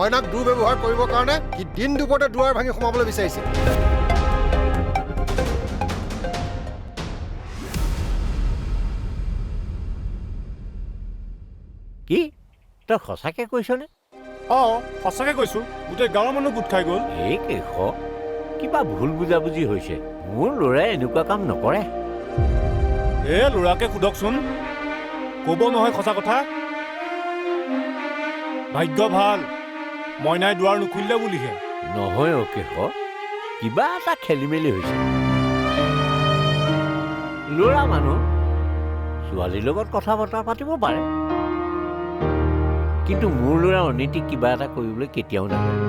মইনাক দুৰ্ব্যৱহাৰ কৰিবৰ কাৰণে সি দিন দুপৰতে দুৱাৰ ভাঙি সোমাবলৈ বিচাৰিছে। কি তই সঁচাকে কৈছনে? সঁচাকে কৈছো, গোটেই গাঁৱৰ মানুহ গোট খাই গ'ল। এই কেশ কিবা ভুল বুজাবুজি হৈছে। মোৰ ল'ৰাই এনেকুৱা কাম নকৰে। ল'ৰাকে সোধকচোন, ক'ব নহয় সঁচা কথা। ভাগ্য ভাল মইনাই দুৱাৰ নুখুলিলে বুলিহে। নহয় কেশ, কিবা এটা খেলি মেলি হৈছে। ল'ৰা মানুহ ছোৱালীৰ লগত কথা বতৰা পাতিব পাৰে, কিন্তু মোৰ ল'ৰা অনীতিক কিবা এটা কৰিবলৈ কেতিয়াও নাপায়।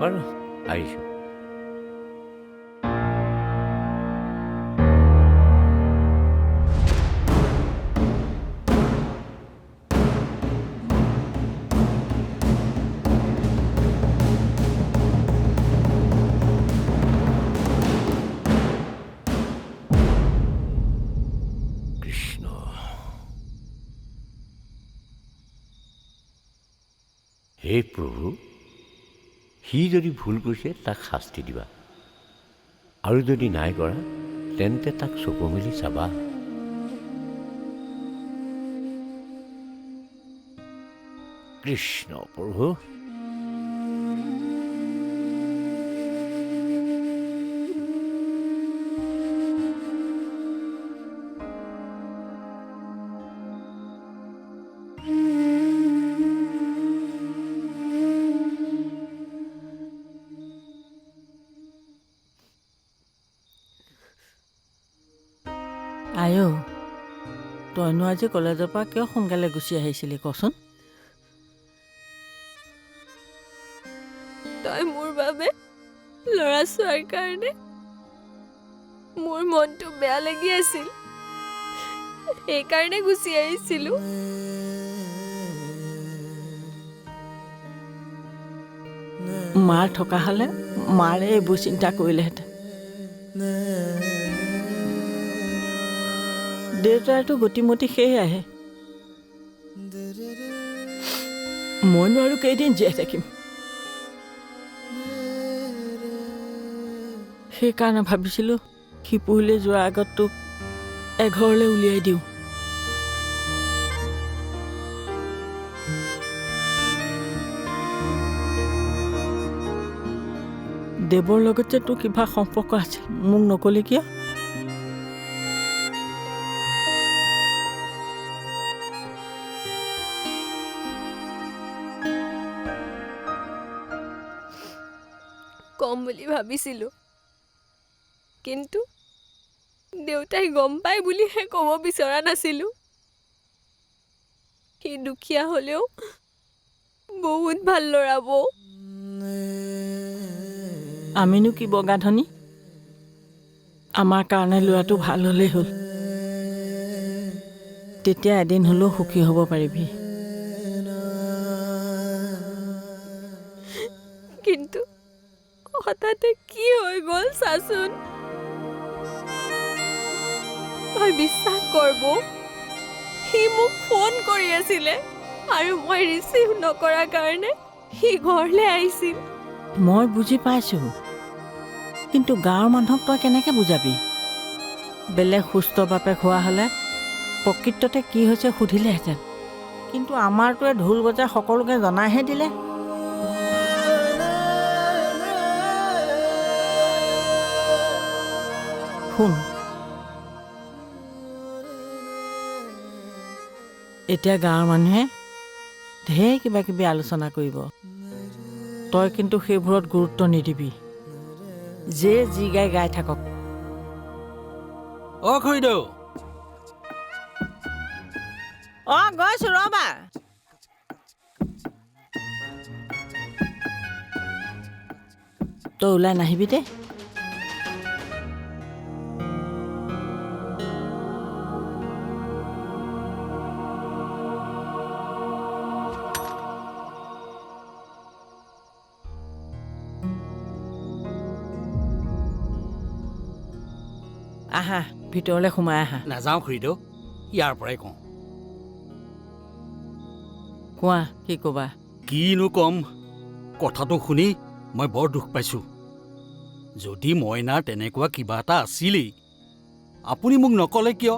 বাৰু আহিছোঁ। হে প্ৰভু, সি যদি ভুল কৰিছে তাক শাস্তি দিবা, আৰু যদি নাই কৰা তেন্তে তাক চকু মেলি চাবা। কৃষ্ণ প্ৰভু। আয়ো, তইনো আজি কলেজৰ পৰা কিয় সোনকালে গুচি আহিছিলি কচোন? তই মোৰ বাবে ল'ৰা ছোৱালীৰ কাৰণে মোৰ মনটো বেয়া লাগি আছিল, সেইকাৰণে গুচি আহিছিলো। মাৰ থকা হ'লে মাৰে এইবোৰ চিন্তা কৰিলেহেঁতেন। দেউতাৰতো গতিমতি সেয়াহে। মইনো আৰু কেইদিন জীয়াই থাকিম। সেইকাৰণে ভাবিছিলোঁ সি পঢ়িলে যোৱাৰ আগত তোক এঘৰলৈ উলিয়াই দিওঁ। দেৱৰ লগত যে তোৰ কিবা সম্পৰ্ক আছিল, মোক নকলি কিয়? কম বুলি ভাবিছিলো, কিন্তু দেউতাই গম পাই বুলিহে ক'ব বিচৰা নাছিলো। সি দুখীয়া হ'লেও বহুত ভাল ল'ৰা বৌ। আমিনো কি বগা ধনী? আমাৰ কাৰণে ল'ৰাটো ভাল হ'লেই হ'ল। তেতিয়া এদিন হ'লেও সুখী হ'ব পাৰিবি। কিন্তু হঠাতে কি হৈ গ'ল চাচোন। তই বিশ্বাস কৰ বৌ, সি মোক ফোন কৰি আছিলে আৰু মই ৰিচিভ নকৰাৰ কাৰণে সি ঘৰলৈ আহিছিল। মই বুজি পাইছোঁ, কিন্তু গাঁৱৰ মানুহক তই কেনেকৈ বুজাবি? বেলেগ সুস্থ বাপেক হোৱা হ'লে প্ৰকৃততে কি হৈছে সুধিলেহেঁতেন, কিন্তু আমাৰটোৱে ঢোল বজাই সকলোকে জনাইহে দিলে। শুন, এতিয়া গাঁৱৰ মানুহে ঢেৰ কিবা কিবি আলোচনা কৰিব, তই কিন্তু সেইবোৰত গুৰুত্ব নিদিবি। যে যি গাই থাকক। খুৰীদেউ। গৈছো ৰ'বা। তই ওলাই নাহিবি দে। আহা, ভিতৰলৈ সোমাই আহা। নাযাওঁ খুৰীদেউ, ইয়াৰ পৰাই কওঁ। কোৱা কি ক'বা? কিনো কম, কথাটো শুনি মই বৰ দুখ পাইছোঁ। যদি মইনাৰ তেনেকুৱা কিবা এটা আছিলেই, আপুনি মোক নক'লে কিয়?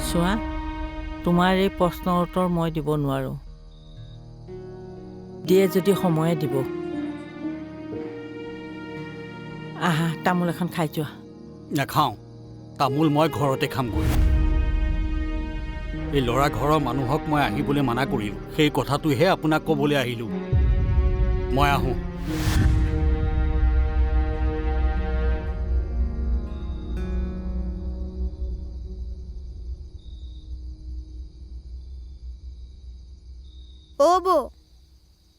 চোৱা, তোমাৰ এই প্ৰশ্নৰ উত্তৰ মই দিব নোৱাৰোঁ। দিয়ে যদি সময়ে দিব। আহা, তামোল এখন খাই যোৱা। নাখাওঁ, তামোল মই ঘৰতে খামগৈ। এই ল'ৰা ঘৰৰ মানুহক মই আহিবলৈ মানা কৰিলোঁ, সেই কথাটোহে আপোনাক ক'বলৈ আহিলোঁ। মই আহোঁ। অ' বৌ,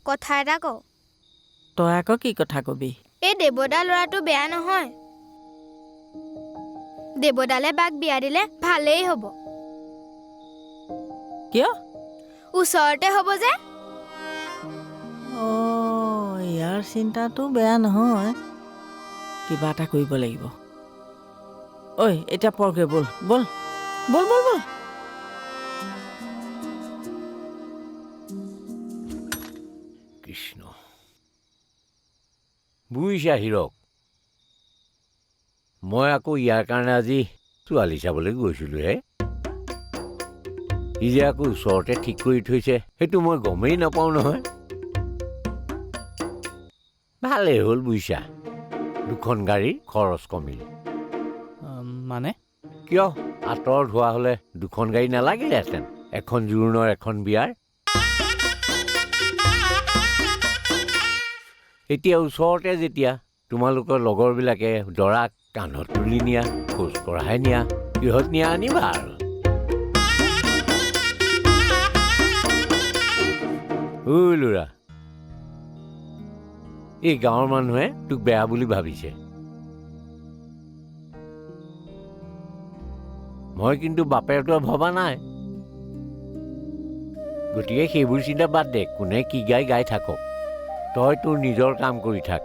কথা এটা কওঁ। তই আকৌ কি কথা কবি? এই দেৱদা ল'ৰাটো বেয়া নহয়। দেৱদালে বাক বিয়া দিলে ভালেই হ'ব। কিয়? ওচৰতে হ'ব যে। অঁ, ইয়াৰ চিন্তাটো বেয়া নহয়। কিবা এটা কৰিব লাগিব। ঐ, এতিয়া পৰগে, ব'ল ব'ল ব'ল ব'ল ব'ল। কৃষ্ণ। বুজিছা হীৰক, মই আকৌ ইয়াৰ কাৰণে আজি ছোৱালী চাবলৈ গৈছিলোঁহে। ই যে আকৌ ওচৰতে ঠিক কৰি থৈছে, সেইটো মই গমেই নাপাওঁ নহয়। ভালেই হ'ল বুজিছা, দুখন গাড়ীৰ খৰচ কমিল। মানে? কিয়, আঁতৰত হোৱা হ'লে দুখন গাড়ী নালাগিলেহেঁতেন, এখন জোৰোণৰ এখন বিয়াৰ। এতিয়া ওচৰতে যেতিয়া, তোমালোকৰ লগৰবিলাকে দৰাক কান্ধত তুলি নিয়া, খোজ কঢ়াই নিয়া, কিহত নিয়া আনিবা আৰু। ঐ ল'ৰা, এই গাঁৱৰ মানুহে তোক বেয়া বুলি ভাবিছে। মই কিন্তু বাপেৰটো ভবা নাই। গতিকে সেইবোৰ চিন্তা বাদ দে, কোনে কি গাই থাকক। তই তোৰ নিজৰ কাম কৰি থাক।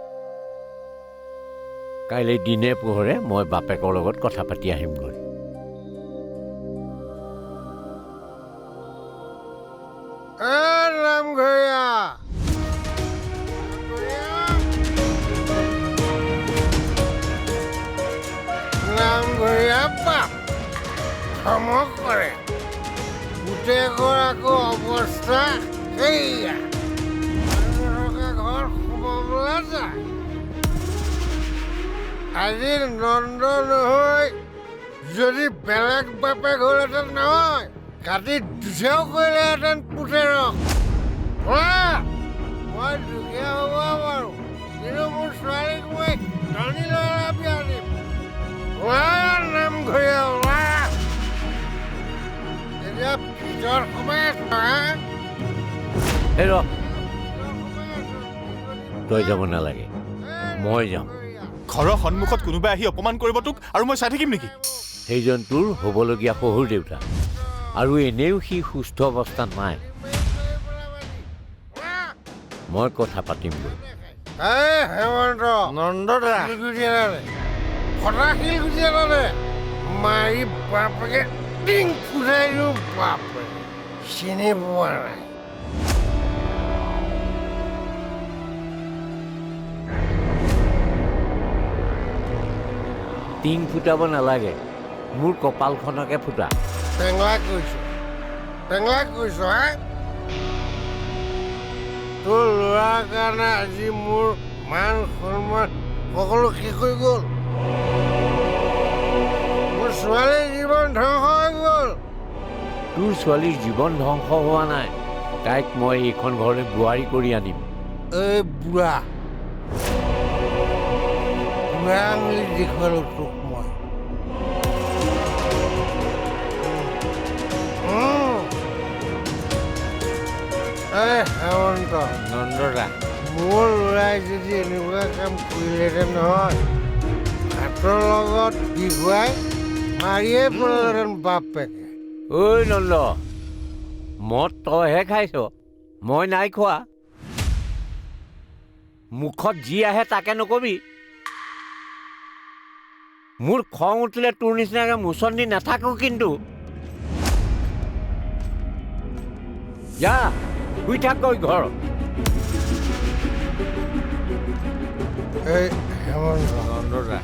কাইলৈ দিনে পোহৰে মই বাপেকৰ লগত কথা পাতি আহিমগৈ। নামঘৰীয়া নামঘৰীয়া বাপ ধমক কৰে। গোটেইঘৰ আকৌ অৱস্থা সেয়া, ঘৰ সোমাবলৈ যায়। আজি নন্দ নহয়, যদি বেলেগ বাপেক হ'লহেঁতেন নহয়, কাটি দুচেও কৰিলেহেঁতেন পুতেৰক। মই দুখীয়া হ'ব পাৰোঁ, কিন্তু মোৰ ছোৱালীক মই ধনী ল'ৰা বিয়া দিম। নামঘৰীয়া এতিয়া ভিতৰত সোমাই এই ৰ, তই যাব নালাগে, মই যাম। ঘৰৰ সন্মুখত কোনোবাই আহি অপমান কৰিব তোক, আৰু মই চাই থাকিম নেকি? সেইজন তোৰ হ'বলগীয়া শহুৰ দেউতা, আৰু এনেও সি সুস্থ অৱস্থাত নাই। মই কথা পাতিমগৈ। হেমন্ত নন্দদা ফটা শিল গুটি এটা মাৰি বাপেকে টিং ফুটাই দিওঁ। বাপে চিনি পোৱা নাই। টিং ফুটাব নালাগে, মোৰ কপালখনকে ফুটা। টেঙলা কৈছ হা? তোৰ ল'ৰাৰ কাৰণে আজি মোৰ মান সন্মান সকলো শেষ হৈ গ'ল। মোৰ ছোৱালীৰ জীৱন ধ্বংস হৈ গ'ল। তোৰ ছোৱালীৰ জীৱন ধ্বংস হোৱা নাই, তাইক মই এইখন ঘৰলৈ বোৱাৰী কৰি আনিম। এই বুঢ়া আঙুলি দেখুৱালো তোক মই। হেমন্ত নন্দদা, মোৰ ল'ৰাই যদি এনেকুৱা কাম কৰিলেহেঁতেন নহয়, ভাতৰ লগত বিহুৱাই মাৰিয়ে পেলালেহেঁতেন বাপেকে। ঐ নন্দ, মদ তইহে খাইছ, মই নাই খোৱা। মুখত যি আহে তাকে নকবি। মোৰ খং উঠিলে তোৰ নিচিনাকৈ মুচন্দি নাথাকো কিন্তু। যা শুই থাক গৈ ঘৰ। এই হেমন্ত নন্দদা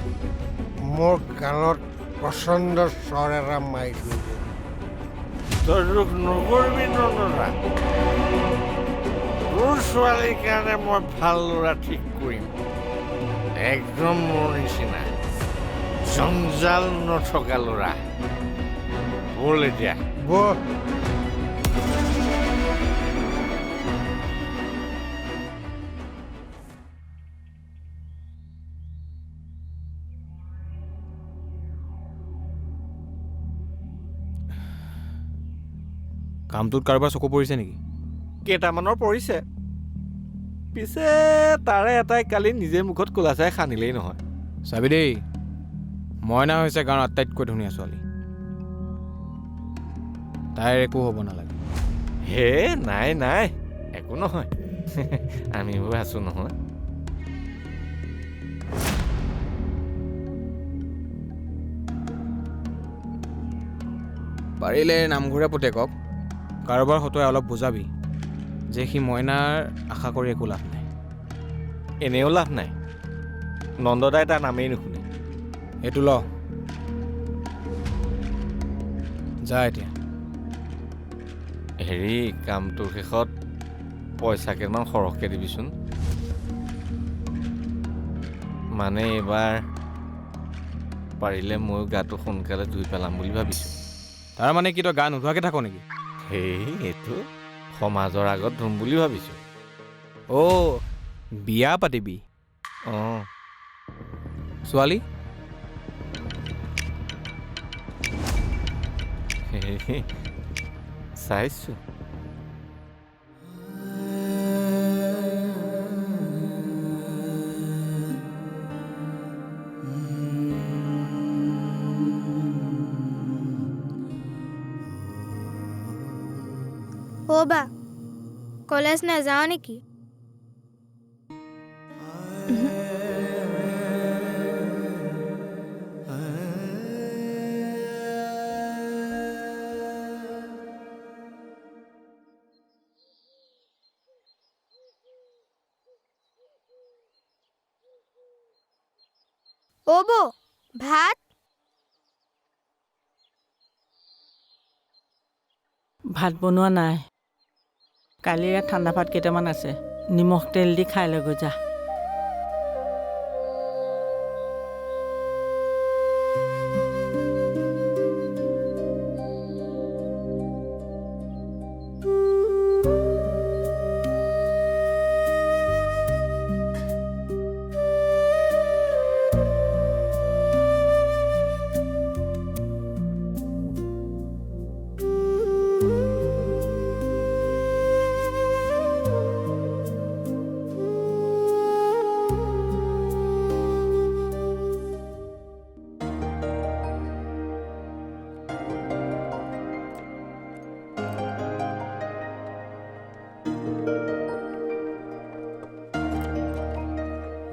মোৰ কাণত প্ৰচণ্ড স্বৰ এটা মাৰি থৈছে। তই দুখ নকৰিবি নন্দদা। তোৰ ছোৱালীৰ কাৰণে মই ভাল ল'ৰা ঠিক কৰিম, একদম মোৰ নিচিনা জঞ্জাল নথকা ল'ৰা। ব'ল এতিয়া। বল কামটোত কাৰোবাৰ চকু পৰিছে নেকি? কেইটামানৰ পৰিছে, পিছে তাৰে এটাই কালি নিজে মুখত ক'লা চাই সানিলেই নহয়। চাবি দেই, মইনা হৈছে গাঁৱৰ আটাইতকৈ ধুনীয়া ছোৱালী। তাইৰ একো হ'ব নালাগে। হে নাই নাই, একো নহয়। আমিবোৰ আছো নহয়। পাৰিলে নামঘৰে পুতেকক কাৰোবাৰ হতুৱাই অলপ বুজাবি যে সি মইনাৰ আশা কৰি একো লাভ নাই। এনেও লাভ নাই, নন্দদাই তাৰ নামেই নুশুনে। এইটো ল, যা এতিয়া। হেৰি, কামটোৰ শেষত পইচা কেইটামান সৰহকৈ দিবিচোন। মানে এইবাৰ পাৰিলে ময়ো গাটো সোনকালে ধুই পেলাম বুলি ভাবিছোঁ। তাৰ মানে কি তই গা নোধোৱাকৈ থাক নেকি? সেই এইটো সমাজৰ আগত ধুম বুলি ভাবিছোঁ। অ' বিয়া পাতিবি? অঁ, ছোৱালী হেৰি চাইছোঁ। অ' বা কলেজ নাযাওঁ নেকি? অ' বৌ, ভাত? ভাত বনোৱা নাই। কালিৰে ঠাণ্ডা ভাত কেইটামান আছে, নিমখ তেল দি খাই লৈ যা।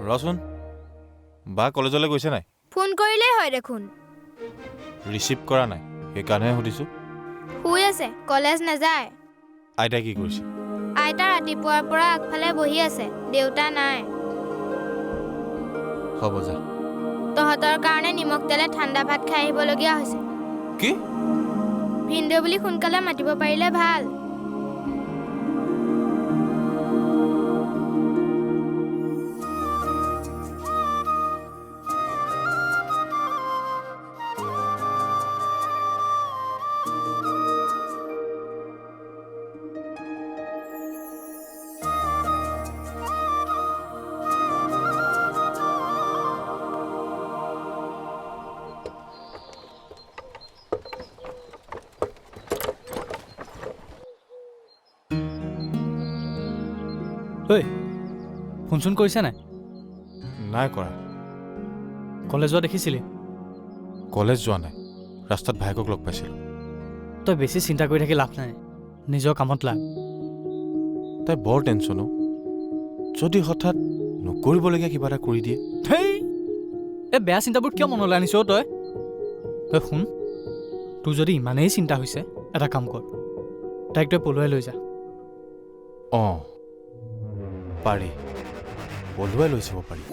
ৰচোন, বা কলেজলৈ গৈছে নাই? ফোন কৰিলেই হয় দেখোন। ৰিচিভ কৰা নাই, সেইকাৰণেহে সুধিছোঁ। শুই আছে, কলেজ নাযায়। আইতাই কি কৰিছে? আইতা ৰাতিপুৱাৰ পৰা আগফালে বহি আছে, দেউতা নাই। হ'ব যা। তহঁতৰ কাৰণে নিমখ তেলে ঠাণ্ডা ভাত খাই আহিবলগীয়া হৈছে। কি? ভিনদেউ বুলি সোনকালে মাতিব পাৰিলে ভাল। ঐ, ফোন চোন কৰিছে নাই? নাই কৰা। কলেজ যোৱা দেখিছিলি? কলেজ যোৱা নাই, ৰাস্তাত ভায়েকক লগ পাইছিলোঁ। তই বেছি চিন্তা কৰি থাকি লাভ নাই, নিজৰ কামত লাগ। তাই বৰ টেনশ্যনো, যদি হঠাৎ নকৰিবলগীয়া কিবা এটা কৰি দিয়ে। হেই, এই বেয়া চিন্তাবোৰ কিয় মনলৈ আনিছ তই? তই শুন, তোৰ যদি ইমানেই চিন্তা হৈছে, এটা কাম কৰ, তাইক তই পলুৱাই লৈ যা। অঁ পাৰি পলুৱাই লৈ যাব পাৰি